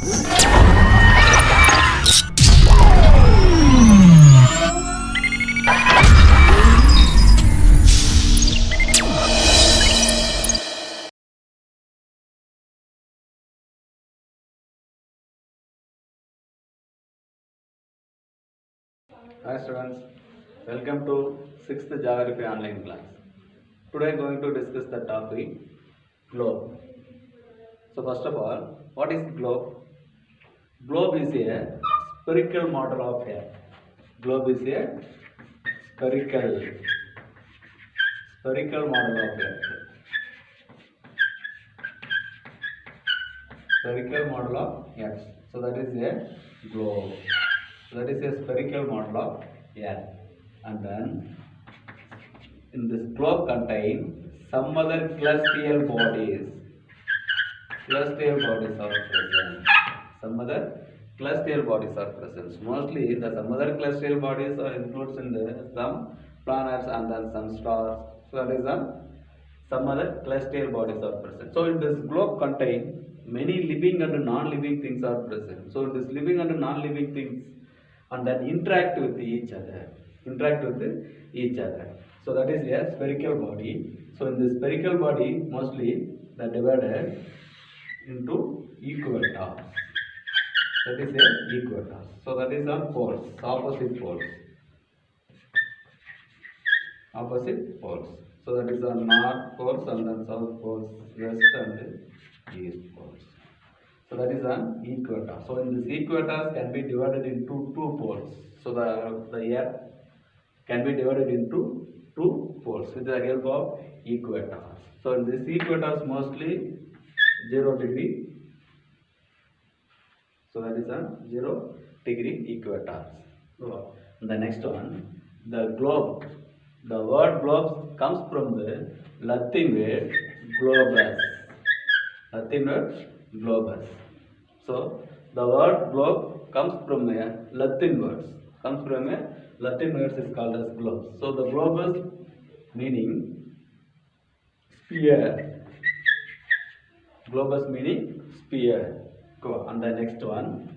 Hi students, welcome to 6th Geography online class. Today I am going to discuss the topic globe. So first of all, what is globe? Globe is a spherical model of Earth. Globe is a spherical model of Earth. Spherical model of Earth. So that is a globe. So that is a spherical model of Earth. And then in this globe contain some other celestial bodies. Celestial bodies are present. Some other celestial bodies are present. Mostly the some other celestial bodies are included in the some planets and then some stars. So that is some other celestial bodies are present. So in this globe contain many living and non-living things are present. So this living and non-living things and then interact with each other. So that is a spherical body. So in this spherical body mostly they divided into equators. That is a equator. So that is on poles, opposite poles. So that is on north poles and then south poles, west and east poles. So that is an equator. So in this equators can be divided into two poles. So the earth can be divided into two poles with the help of equators. So in this equators mostly 0 degree. So that is a 0 degree equator. So the next one, the globe. The word globe comes from the Latin word globus. Latin word globus. So the word globe comes from a Latin words. Is called as globe. So the globus meaning sphere. Globus meaning sphere. Go on the next one.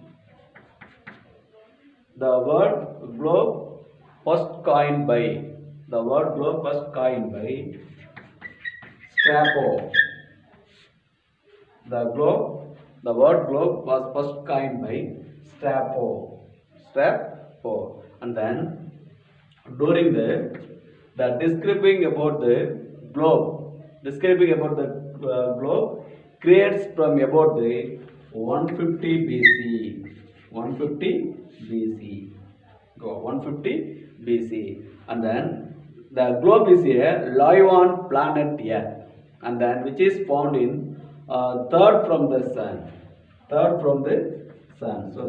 The word globe first coined by Strabo. The word globe was first coined by Strabo. And then during the describing about the globe creates from about the 150 BC. 150 BC. Go 150 BC. And then the globe is a live on planet Earth, and then which is found in third from the sun. So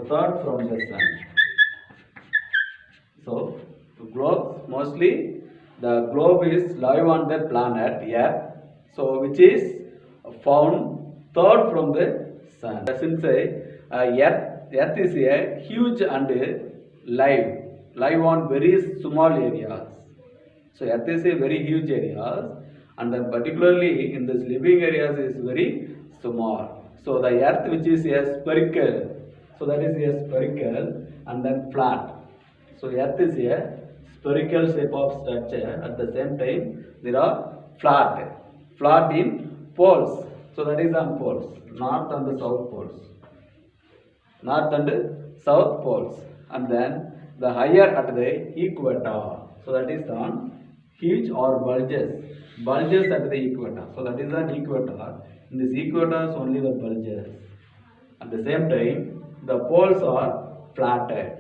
third from the sun. So globe mostly the globe is live on the planet Earth. So which is found third from the sun. Since Earth is a huge and live on very small areas. So Earth is a very huge areas, and then particularly in this living areas is very small. So the Earth which is a spherical, so that is a spherical and then flat. So Earth is a spherical shape of structure. At the same time, there are flat in poles. So that is on poles, north and the south poles. And then the higher at the equator. So that is on huge or bulges at the equator. So that is an equator. In this equator only the bulges. At the same time, the poles are flatted.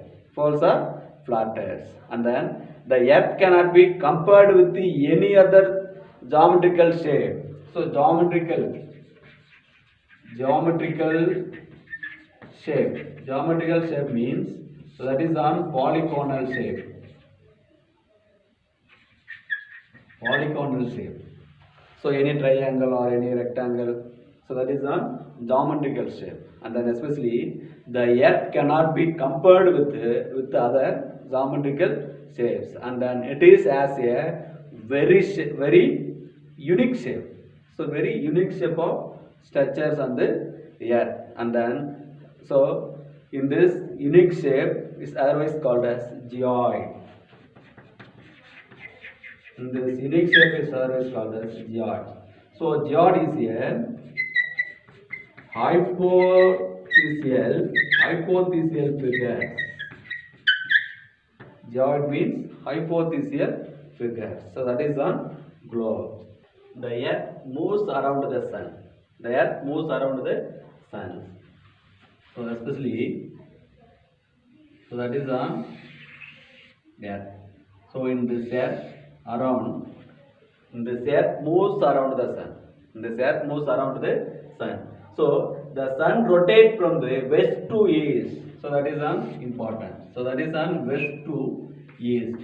And then the earth cannot be compared with any other geometrical shape. So geometrical shape means, so that is on polygonal shape. So any triangle or any rectangle, so that is on geometrical shape. And then especially the earth cannot be compared with other geometrical shapes, and then it is as a very unique shape. So very unique shape of structures on the earth. And then So in this unique shape is otherwise called as geoid. In this unique shape is otherwise called as geoid. So geoid is a hypothetical figure. Geoid means hypothetical figure. So that is on globe. The earth moves around the sun. The earth moves around the sun. So especially, so that is on earth. So in this earth moves around the sun. This earth moves around the sun. So the sun rotates from the west to east. So that is on important. So that is on west to east.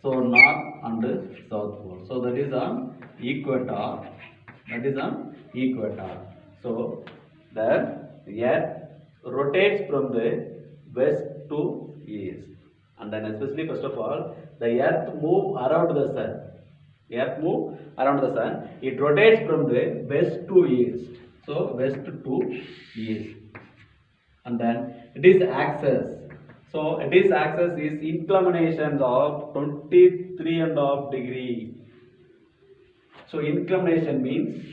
So north and south pole. So that is on equator. That is on equator. So the earth rotates from the west to east. And then especially first of all, the earth move around the sun. The earth move around the sun. It rotates from the west to east. So west to east. And then it is axis. So it is axis is inclination of 23.5 degree. So inclination means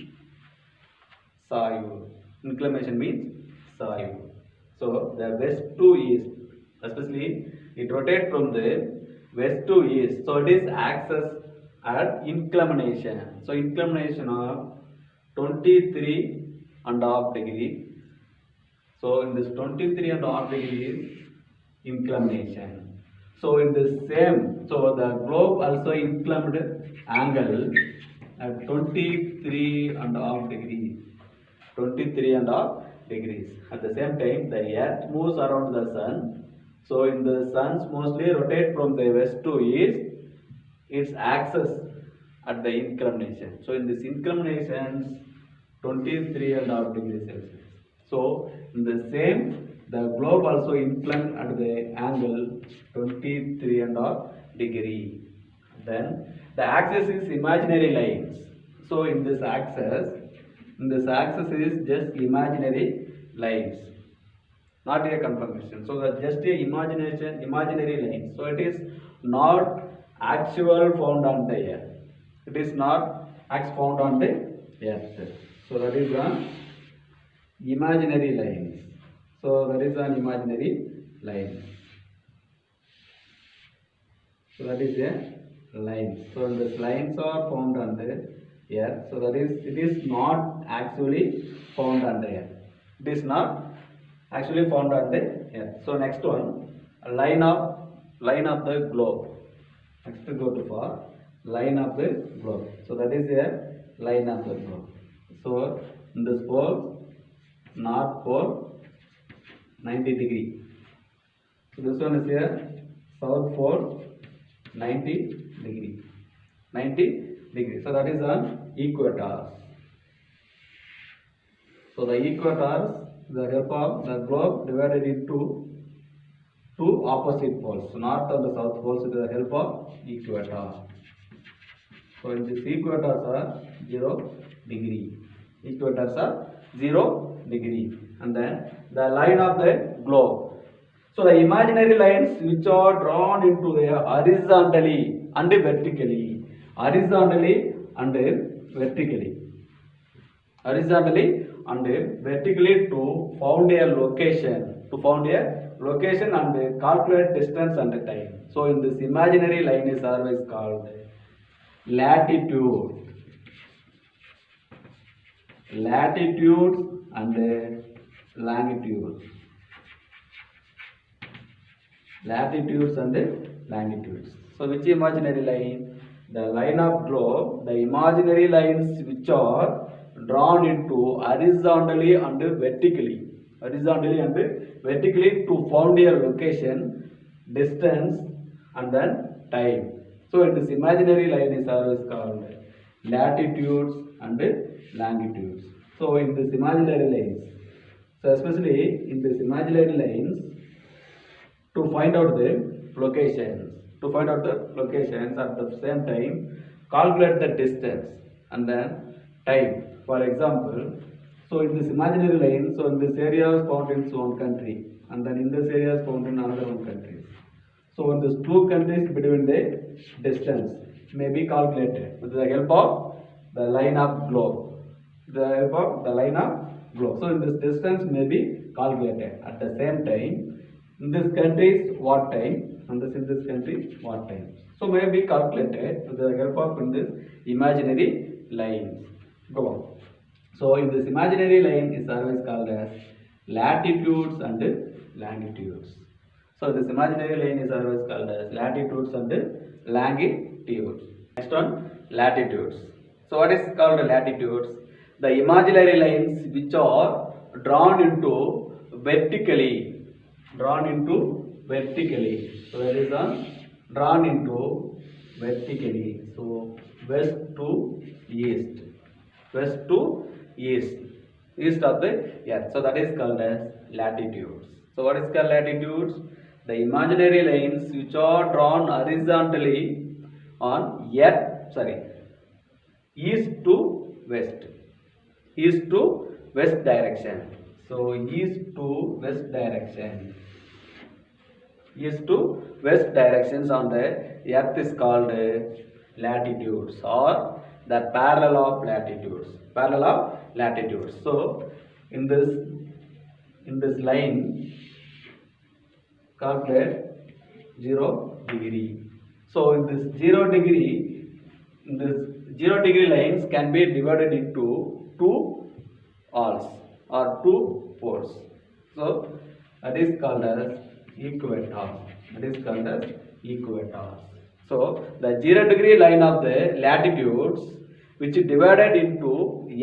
sayu. Inclination means sayu. So the west to east, especially it rotates from the west to east. So it is axis at inclination. So inclination of 23.5 degree. So in this 23.5 degree is inclination. So in the same, so the globe also inclined angle at 23.5 degree. 23.5 degrees. At the same time, the earth moves around the sun. So in the suns mostly rotate from the west to east. Its axis at the inclination. So in this inclination 23.5 degrees Celsius. So in the same, the globe also inclined at the angle 23.5 degree. Then the axis is imaginary lines. So in this axis is just imaginary lines, not a confirmation. So that just a imaginary line. So it is not actual found on the earth. It is not found on the earth. So that is an imaginary lines. So that is an imaginary line. So that is a line. So the lines are found on the earth. So that is, it is not actually found on the earth. It is not actually found on the earth. So next one, a line of the globe. Next go to for line of the globe. So that is a line of the globe. So in this pole, north pole 90 degree. So this one is here, south pole 90 degree. 90 degree. So that is on equators. So the equators, the help of the globe divided into two opposite poles. So north and the south poles with the help of equator. So in this equators are 0 degree. Equators are 0 degree. And then the line of the globe. So the imaginary lines which are drawn into the horizontally and vertically. Horizontally and vertically. Horizontally and vertically to found a location. And calculate distance and time. So in this imaginary line is always called latitude. Latitudes and longitudes. Latitudes and longitudes. So which imaginary line? The line of globe, the imaginary lines which are drawn into horizontally and vertically. Horizontally and vertically to found a location, distance and then time. So in this imaginary line is always called latitudes and longitudes. So in this imaginary lines, so especially in this imaginary lines, to find out the locations, at the same time calculate the distance and then time. For example, So in this imaginary line, so in this area is found in one country, and then in this area is found in another one country. So in these two countries between the distance may be calculated with the help of the line of globe. The help of the line of globe. So in this distance may be calculated. At the same time, in this country what time, and in this country what time. So may be calculated with the help of in this imaginary lines. Go on. So in this imaginary line is always called as latitudes and longitudes. So this imaginary line is always called as latitudes and longitudes. Next one, latitudes. So what is called latitudes? The imaginary lines which are drawn into vertically. So that is drawn into vertically. So west to east. East of the earth. So that is called as latitudes. So what is called latitudes? The imaginary lines which are drawn horizontally on east to west. East to west direction. So east to west direction. East to west directions on the earth is called latitudes or the parallel of latitudes. So in this line calculate 0 degree. So in this 0 degree lines can be divided into two alls or two poles. So that is called as equator. So the 0 degree line of the latitudes which divided into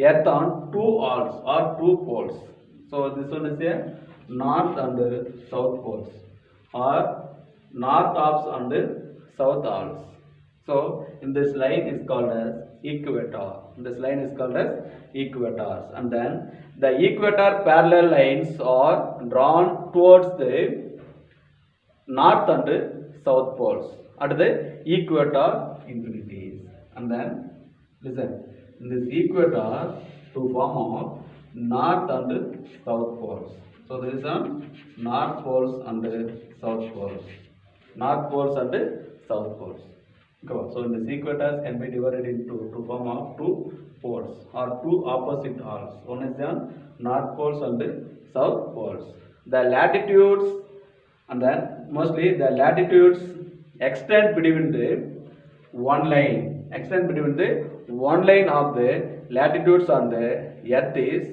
earth on two alls or two poles. So this one is a north and south poles or north alls and south alls. So in this line is called as equator. And then the equator parallel lines are drawn towards the north and south poles at the equator infinities. And then listen, in this equator to form of north and south poles. So there is a north poles and south poles. So in this equators can be divided into two form of two poles or two opposite alls. One is the north poles and south poles. The latitudes and then mostly the latitudes extend between the one line of the latitudes on the earth is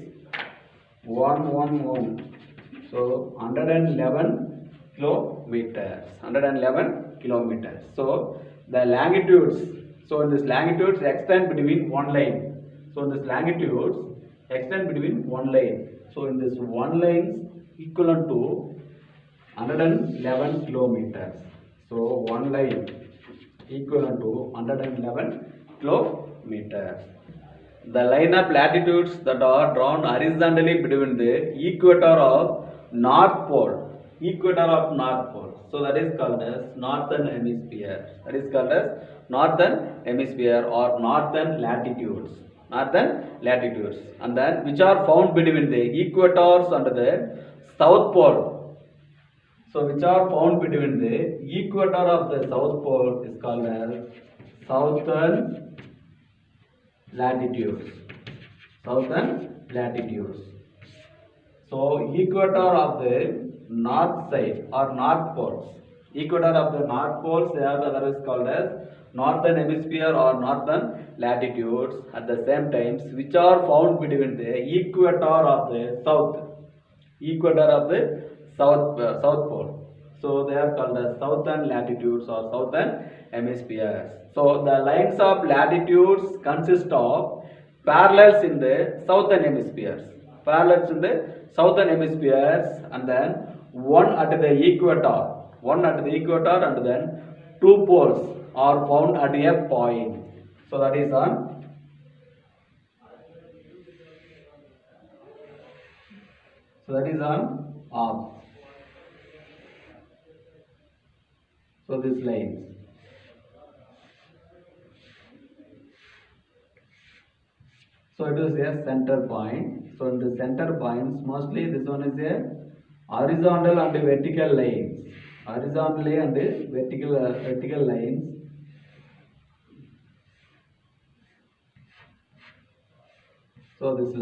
111. So 111 kilometers. So the longitudes. So in this longitudes extend between one line. So in this longitudes extend between one line. So in this one line equivalent to 111 kilometers. So one line equivalent to 111 kilometers. The line of latitudes that are drawn horizontally between the equator of North Pole. So that is called as northern hemisphere. Or northern latitudes. And then which are found between the equators and the South Pole. So which are found between the equator of the South Pole is called as southern latitudes. So equator of the north side or north poles. Equator of the north poles, they are otherwise called as northern hemisphere or northern latitudes. At the same time, which are found between the equator of the south pole. So they are called as southern latitudes or southern hemispheres. So the lines of latitudes consist of parallels in the southern hemispheres. And then one at the equator and then two poles are found at a point. So that is on arms. So this lines. So it is a center point. So in the center points, mostly this one is a horizontal and vertical lines. Horizontally and vertical lines. So this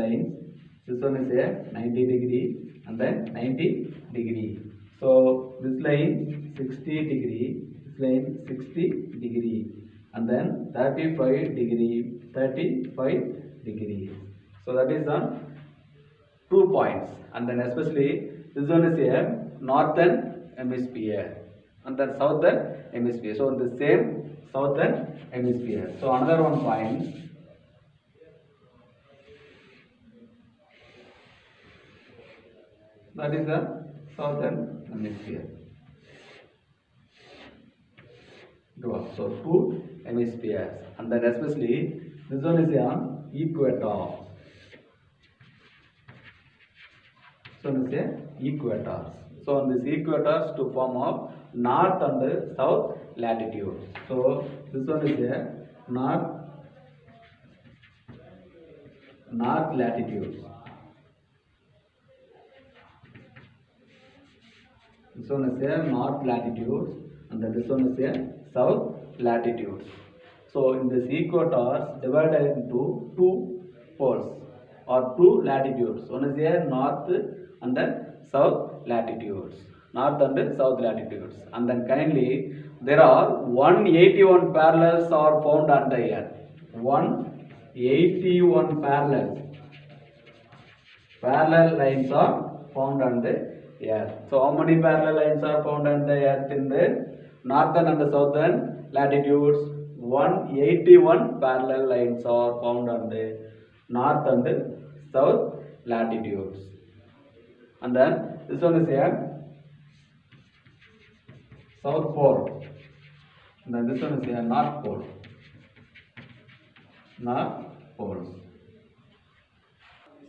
one is a 90 degree and then 90 degree. So this line 60 degree, this line 60 degree, and then 35 degree, 35 degree. So that is on 2 points, and then especially this one is a northern hemisphere and then southern hemisphere. So the same southern hemisphere. So another one point. That is the southern hemisphere. So two hemispheres, and then especially this one is on equator. So this is equators. So on this equators to form of north and south latitudes. So this one is a north latitudes. This one is a north latitudes and then this one is a south latitudes. So in this equators divided into two poles or two latitudes. One is a north and then south latitudes. North and south latitudes. And then kindly there are 181 parallels are found on the earth. 181 parallel lines are found on the earth. So how many parallel lines are found on the earth in the northern and the southern latitudes? 181 parallel lines are found on the north and south latitudes. And then this one is a south pole. And then this one is a north pole. North poles.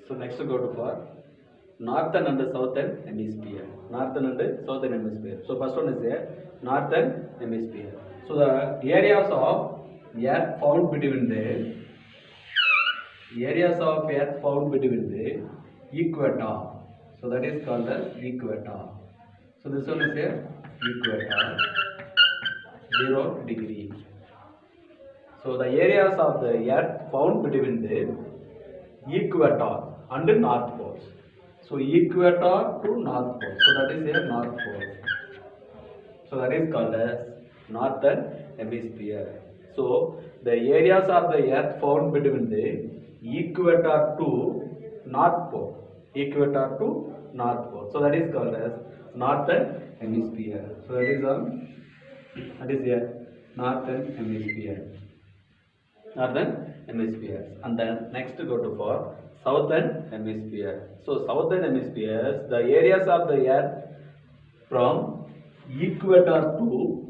So next go to for northern and the southern hemisphere. Northern and southern hemisphere. So first one is a northern hemisphere. So the areas of earth found between the equator. So that is called as equator. So this one is a equator, 0 degree. So the areas of the earth found between the equator and the north poles. So equator to north pole. So that is a north pole. So that is called as northern hemisphere. So the areas of the earth found between the equator to north pole. Equator to north pole. So that is called as northern hemisphere. So that is a northern hemisphere. Northern hemisphere. And then next go to for southern hemisphere. So southern hemispheres, the areas of the earth from equator to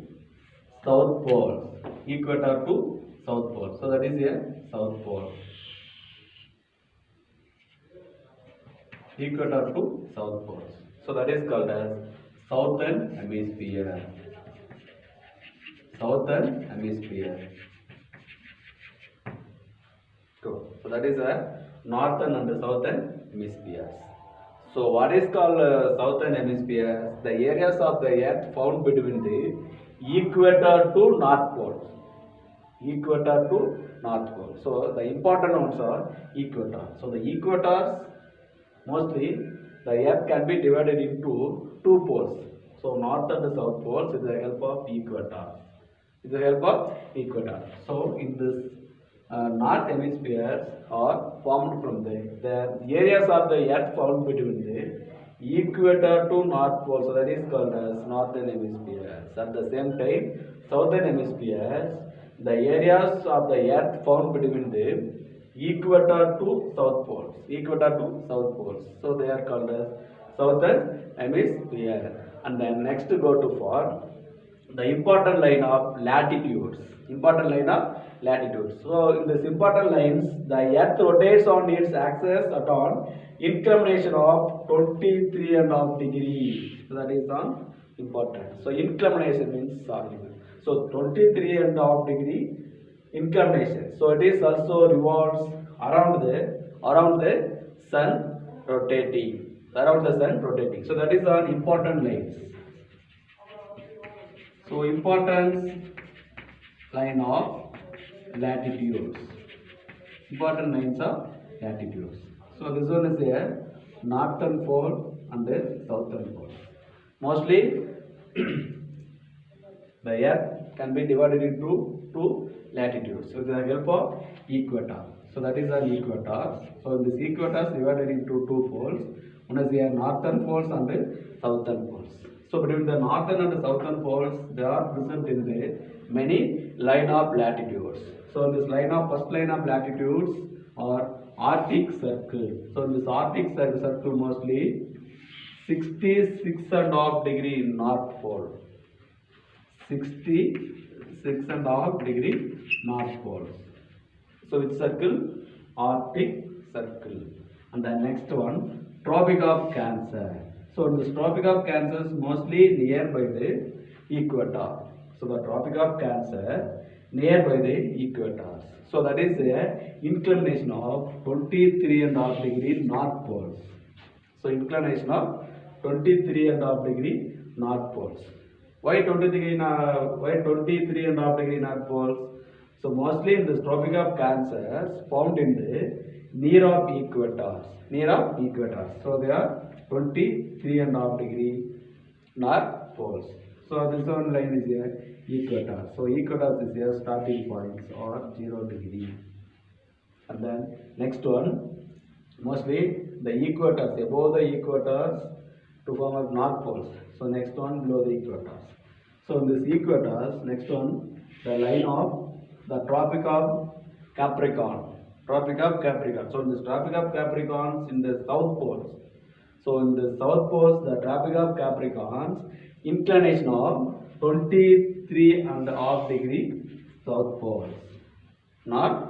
south pole. Equator to south pole. So that is a south pole. Equator to south pole. So that is called as southern hemisphere. Southern hemisphere. So that is a northern and the southern hemispheres. So what is called southern hemisphere? The areas of the earth found between the equator to north pole. Equator to north pole. So the important ones are equator. So the equators, mostly the earth can be divided into two poles. So north and the south poles with the help of equator. So in this north hemispheres are formed from the areas of the earth found between the equator to north pole. So that is called as northern hemispheres. At the same time, southern hemispheres, the areas of the earth found between the equator to south poles. So they are called as southern hemisphere. And then next go to for the important line of latitudes. So in this important lines, the earth rotates on its axis at an inclination of 23.5 degrees. So that is on important. So inclination means angle. So 23.5 degree inclination. So it is also revolves around the sun rotating. Around the sun rotating. So that is an important lines. So importance line of latitudes. Important lines of latitudes. So this one is a northern pole and the southern pole. Mostly the earth can be divided into two latitudes with the help of equator. So that is an equator. So this equator is divided into two poles. One is the northern poles and the southern poles. So between the northern and the southern poles, they are present in the many line of latitudes. So this first line of latitudes are Arctic Circle. So this Arctic Circle mostly 66.5 degree North Pole. 66.5 degree North Pole. So which circle? Arctic Circle. And the next one, Tropic of Cancer. So in this Tropic of Cancer is mostly nearby the equator. So the Tropic of Cancer nearby the equator. So that is a inclination of 23.5 degree North Poles. So inclination of 23.5 degree North Poles. Why 23.5 degree North Poles? So mostly in this Tropic of Cancer found in the near of equators. So they are 23.5 degree North Poles. So this one line is here equator. So equator is here starting points or 0 degree. And then next one, mostly the equators, above the equators to form a North Poles. So next one below the equators. So in this equators, next one, the line of the Tropic of Capricorn. So in this Tropic of Capricorn in the South Poles. So in the South Poles, the Tropic of Capricorn inclination of 23.5 degree South Poles. North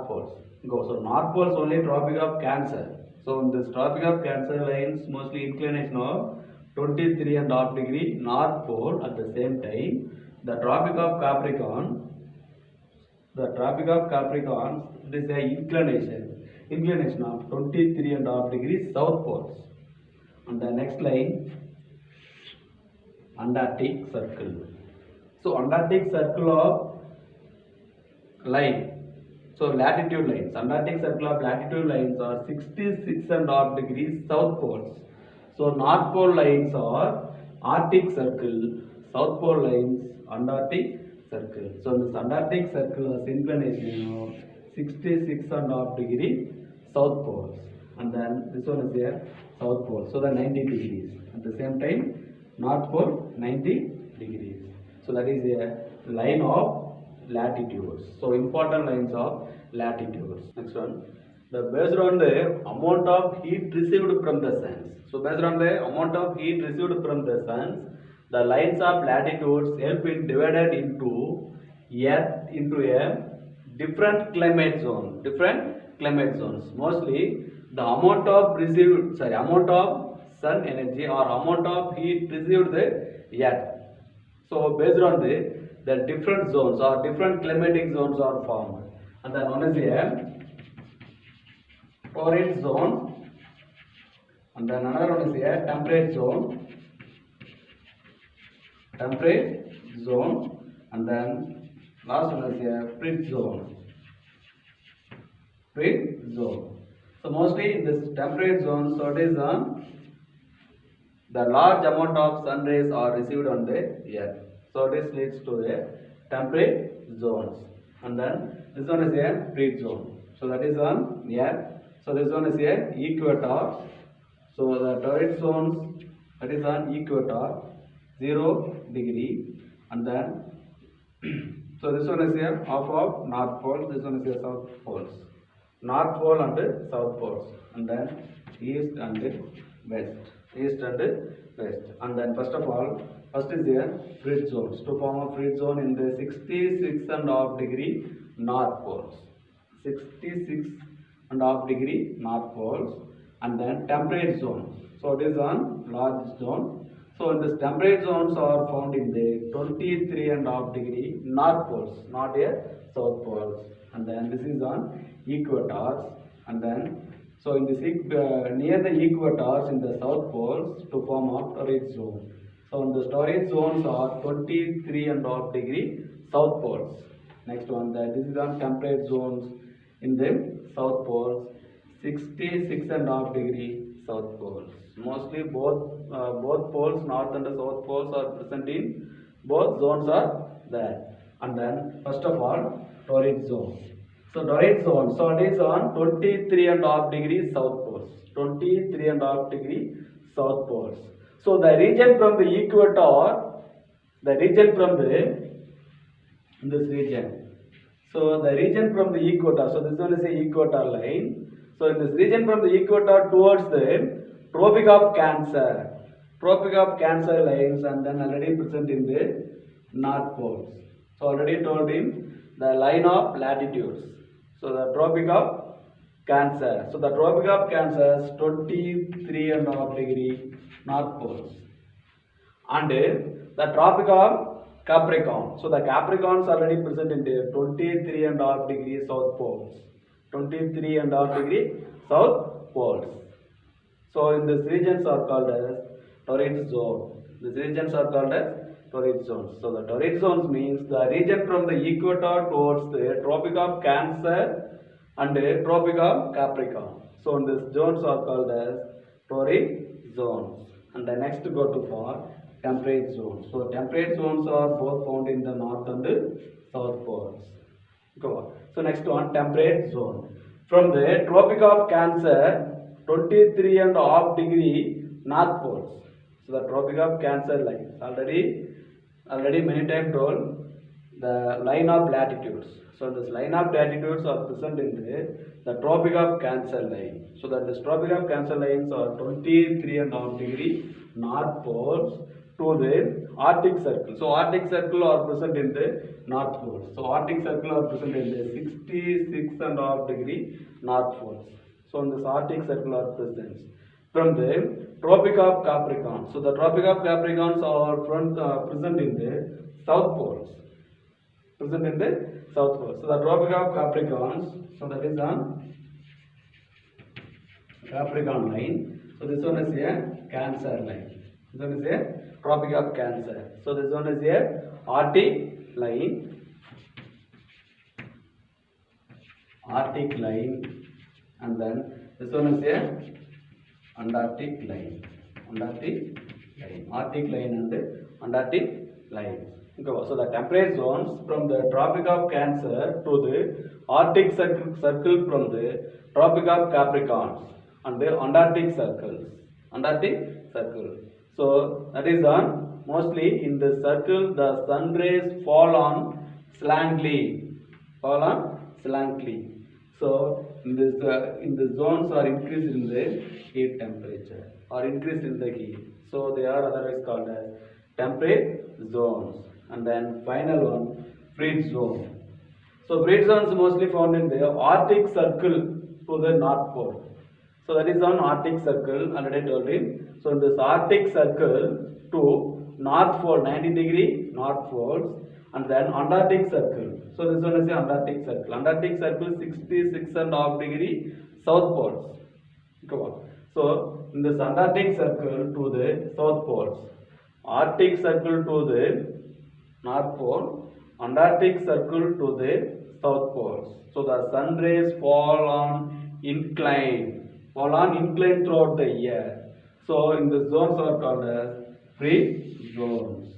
Poles. So North Poles only Tropic of Cancer. So in this Tropic of Cancer lines mostly inclination of 23.5 degree North Pole. At the same time, the Tropic of Capricorn, it is a inclination of 23.5 degree South Poles. And the next line, Antarctic Circle. So Antarctic Circle of line. So latitude lines. Antarctic Circle of latitude lines are 66.5 degrees South Poles. So North Pole lines are Arctic Circle, South Pole lines Antarctic Circle. So this Antarctic Circle has inclination of 66.5 degree South Poles. And then this one is here South Pole. So the 90 degrees. At the same time, North Pole 90 degrees. So that is a line of latitudes. So important lines of latitudes. Next one, based on the amount of heat received from the sun. So based on the amount of heat received from the sun, the lines of latitudes help in divided into a different climate zones. Mostly the amount of sun energy or amount of heat received the earth. So based on the different zones or different climatic zones are formed. And then one is a torrid zone. And then another one is a temperate zone. And then last one is a frigid zone. So mostly in this temperate zone, so it is the large amount of sun rays are received on the earth. So this leads to a temperate zones. And then this one is a frigid zone. So that is on earth. So this one is a equator. So the torrid zones, that is on equator, 0 degree. And then so this one is here half of North Pole, this one is here South Poles. North Pole and South Poles. And then East and West. And then first is here frigid zones. To form a frigid zone in the 66.5 degree North Poles. 66.5 degree North Poles. And then temperate zone. So it is on large zone. So in this temperate zones are found in the 23.5 degree North Poles, not a South Poles. and then this is on equators, and then so in this near the equators in the south poles to form a torrid zone. So the torrid zones are 23.5 degree south poles. Next one, that this is on temperate zones in the south poles, 66.5 degree south poles. Mostly both poles, north and the south poles, are present in both zones are there. And then first of all, torrid zone. So torrid zone, so it is on 23.5 degree south poles. 23.5 degree south poles. So the region from the equator, the region from the this region. So the region from the equator, so this one is the equator line. So in this region from the equator towards the Tropic of Cancer lines, and then already present in the North Poles. So already told in the line of latitudes. So the Tropic of Cancer. So the Tropic of Cancer is 23.5 degree North Poles. And the Tropic of Capricorn. So the Capricorns already present in the 23.5 degree South Poles. 23.5 degree South Poles. So in these regions are called as torrid zone. These regions are called as torrid zones. So the torrid zones means the region from the equator towards the Tropic of Cancer and the Tropic of Capricorn. So in these zones are called as torrid zones. And the next go to for temperate zones. So temperate zones are both found in the north and the south poles. Go on. So next one, temperate zone. From the Tropic of Cancer, 23.5 degree North Poles. So the Tropic of Cancer line. Already many times told the line of latitudes. So this line of latitudes are present in the Tropic of Cancer line. So that this Tropic of Cancer lines are 23.5 degree North Poles to the Arctic Circle. So Arctic Circle are present in the North Poles. So Arctic Circle are present in the 66.5 degree North Poles. So in this Arctic Circle are present. From the Tropic of Capricorn. So the Tropic of Capricorns are present in the South Poles. Present in the South Poles. So the Tropic of Capricorns, so that is on Capricorn line. So this one is a Cancer line. This one is a Tropic of Cancer. So this one is a Arctic line. Arctic line, and then this one is a Antarctic line. Arctic line and Antarctic line. So the temperate zones from the Tropic of Cancer to the Arctic circle from the Tropic of Capricorn and the Antarctic circles. So that is on mostly in the circle the sun rays fall on slantly. So in the zones are increased in the heat temperature or increased in the heat. So they are otherwise called as temperate zones. And then final one, freeze zone. So freeze zones mostly found in the Arctic Circle to the North Pole. So that is on Arctic Circle, already told him. So in this Arctic Circle to North Pole, 90 degree North Poles, and then Antarctic Circle. So this one is the Antarctic Circle. Antarctic Circle 66.5 degree South Poles. Come on. So in this Antarctic Circle to the South Poles, Arctic Circle to the North Pole, Antarctic Circle to the South Poles. So the sun rays fall on incline throughout the year. So in the zones are called as freeze zones.